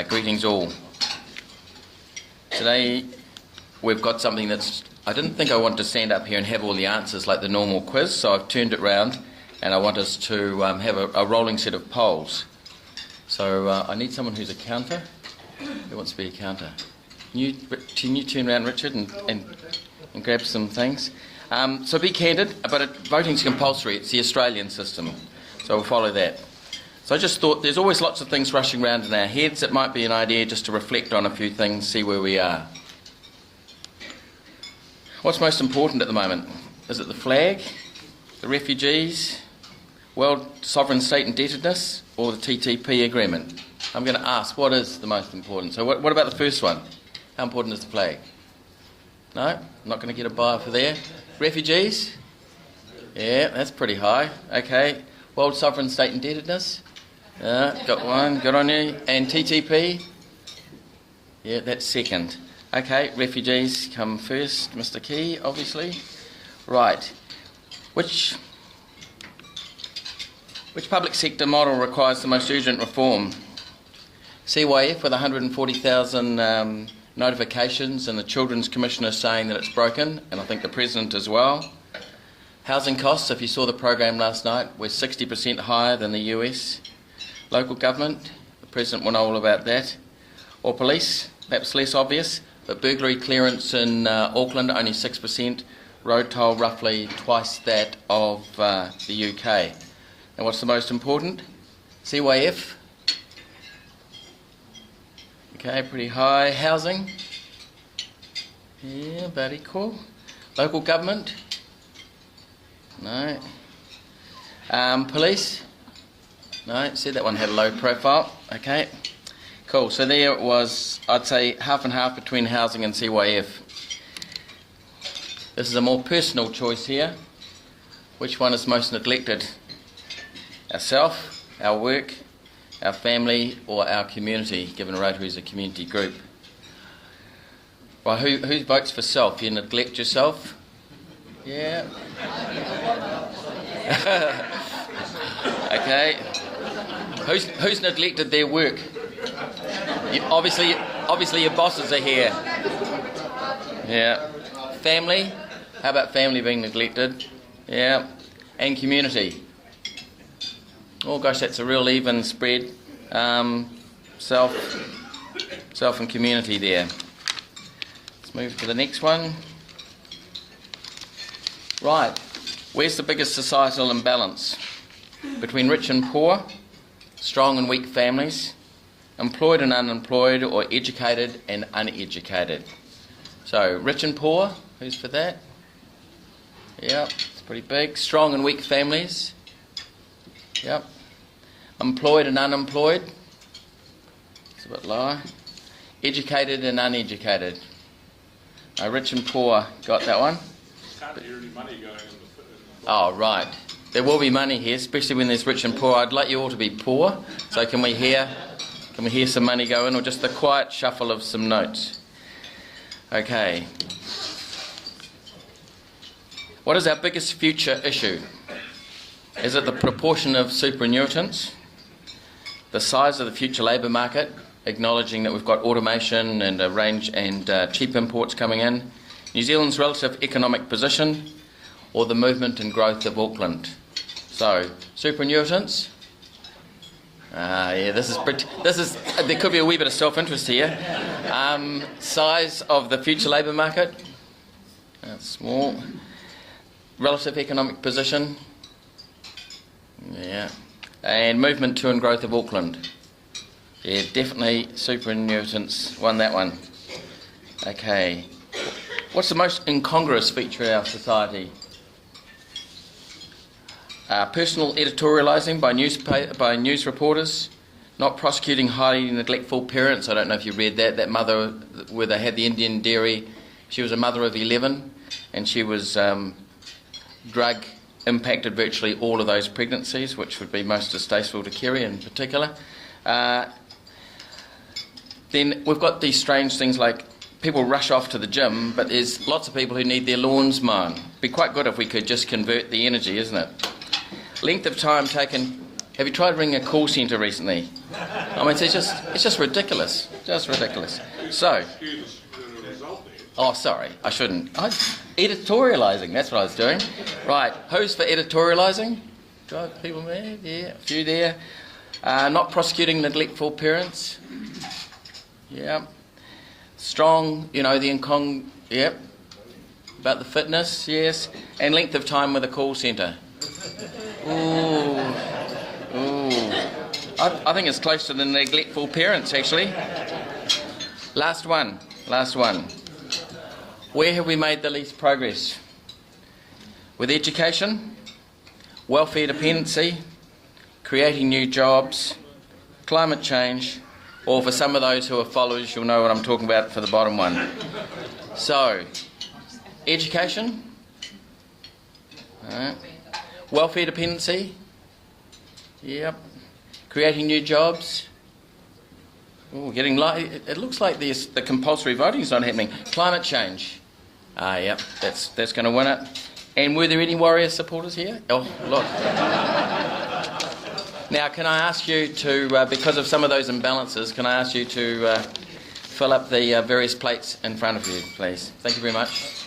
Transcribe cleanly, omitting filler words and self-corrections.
Greetings all. Today we've got something that's... I didn't think I wanted to stand up here and have all the answers like the normal quiz, so I've turned it round and I want us to have a rolling set of polls. So I need someone who's a counter. Who wants to be a counter? Can you turn around, Richard, and grab some things? So be candid, but voting's compulsory. It's the Australian system, so we'll follow that. So I just thought there's always lots of things rushing around in our heads. It might be an idea just to reflect on a few things, see where we are. What's most important at the moment? Is it the flag, the refugees, world sovereign state indebtedness, or the TTP agreement? I'm going to ask, what is the most important? So what about the first one? How important is the flag? No? I'm not going to get a buy for there. Refugees? Yeah, that's pretty high. Okay. World sovereign state indebtedness? Got one. Good on you. And TTP? Yeah, that's second. Okay, refugees come first. Mr. Key, obviously. Right. Which public sector model requires the most urgent reform? CYF with 140,000 notifications and the Children's Commissioner saying that it's broken, and I think the President as well. Housing costs, if you saw the program last night, we're 60% higher than the US. Local government, the President will know all about that. Or police, perhaps less obvious, but burglary clearance in Auckland, only 6%. Road toll, roughly twice that of the UK. And what's the most important? CYF. Okay, pretty high. Housing. Yeah, about equal. Local government. No. Police. No, said that one had a low profile. Okay. Cool. So there it was, I'd say, half and half between housing and CYF. This is a more personal choice here. Which one is most neglected? Ourself, our work, our family, or our community, given Rotary is a community group? Well, who votes for self? You neglect yourself? Yeah. Okay. Who's neglected their work? Obviously your bosses are here. Yeah. Family? How about family being neglected? Yeah. And community? Oh gosh, that's a real even spread. Self and community there. Let's move to the next one. Right, where's the biggest societal imbalance? Between rich and poor, strong and weak families, employed and unemployed, or educated and uneducated? So, rich and poor, who's for that? Yep, it's pretty big. Strong and weak families. Yep. Employed and unemployed. It's a bit lower. Educated and uneducated. Rich and poor, got that one? Can't hear any money going in the... Oh, right. There will be money here, especially when there's rich and poor. I'd like you all to be poor. So can we hear some money go in, or just the quiet shuffle of some notes? Okay. What is our biggest future issue? Is it the proportion of superannuitants? The size of the future labour market, acknowledging that we've got automation and a range and cheap imports coming in? New Zealand's relative economic position, or the movement and growth of Auckland? So, superannuitants. Yeah, there could be a wee bit of self-interest here. Size of the future labour market. That's small. Relative economic position. Yeah. And movement to and growth of Auckland. Yeah, definitely superannuitants won that one. Okay. What's the most incongruous feature of our society? Personal editorialising by news reporters, not prosecuting highly neglectful parents. I don't know if you read that mother where they had the Indian dairy. She was a mother of 11 and she was drug impacted virtually all of those pregnancies, which would be most distasteful to Kerry in particular. Then we've got these strange things like people rush off to the gym, but there's lots of people who need their lawns mown. It'd be quite good if we could just convert the energy, isn't it? Length of time taken. Have you tried ringing a call centre recently? I mean, it's just ridiculous. Just ridiculous. So, Excuse the result there. oh, sorry, I shouldn't. Editorialising, that's what I was doing. Right, who's for editorialising? Got people there? Yeah, a few there. Not prosecuting neglectful parents. Yeah. Strong, the yep. About the fitness, yes. And length of time with a call centre. Ooh. I think it's close to the neglectful parents, actually. Last one. Where have we made the least progress? With education, welfare dependency, creating new jobs, climate change, or for some of those who are followers, you'll know what I'm talking about for the bottom one. So, education, welfare dependency, yep, creating new jobs. Oh, getting light. It looks like the compulsory voting is not happening. Climate change. Yep, that's going to win it. And were there any Warrior supporters here? Oh, look. Now, can I ask you to, because of some of those imbalances, can I ask you to fill up the various plates in front of you, please? Thank you very much.